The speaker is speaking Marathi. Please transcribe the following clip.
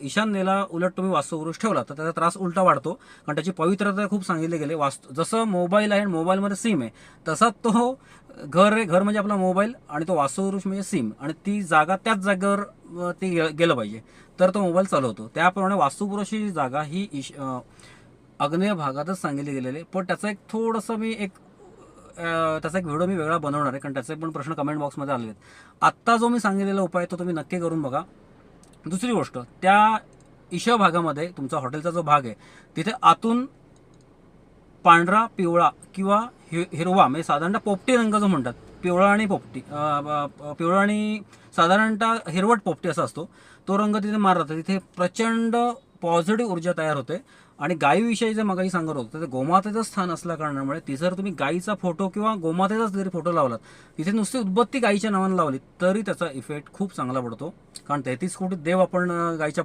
ईशान्येला उलट तुम्ही वास्तुपुरुष ठेवला तर त्याचा त्रास उलटा वाढतो, कारण त्याची पवित्रता खूप सांगितली गेली. जसं मोबाईल आहे आणि मोबाईलमध्ये सिम आहे, तसा तो घर आहे, घर म्हणजे आपला मोबाईल, आणि तो वास्तुपुरुष म्हणजे सिम, आणि ती जागा त्याच जागेवर ते गेलं पाहिजे तर तो मोबाईल चालवतो. त्याप्रमाणे वास्तुपुरुषाची जागा ही आग्नेय भागातच सांगितली गेलेली आहे. पण त्याचं एक थोडंसं मी त्याचा एक व्हिडिओ मी वेगळा बनवणार आहे, कारण त्याचे पण प्रश्न कमेंट बॉक्समध्ये आलेले आहेत. आत्ता जो मी सांगितलेला उपाय तो तुम्ही नक्की करून बघा. दुसरी गोष्ट, त्या ईशान्य भागामध्ये तुमचा हॉटेलचा जो भाग आहे तिथे आतून पांढरा, पिवळा किंवा हिरवा, म्हणजे साधारणतः पोपटी रंग जो म्हणतात, पिवळा आणि पोपटी, पिवळा आणि साधारणतः हिरवट पोपटी असा असतो, तो रंग तिथे मारला तर तिथे प्रचंड पॉझिटिव्ह ऊर्जा तयार होते. आणि गायीविषयी जे मगाही सांगत होतो तर गोमातेचं स्थान असल्या कारणामुळे तिथे जर तुम्ही गायीचा फोटो किंवा गोमातेचाच जरी फोटो लावलात, तिथे नुसती उदबत्ती गायीच्या नावाने लावली तरी त्याचा इफेक्ट खूप चांगला पडतो. कारण 33 कोटी देव आपण गायीच्या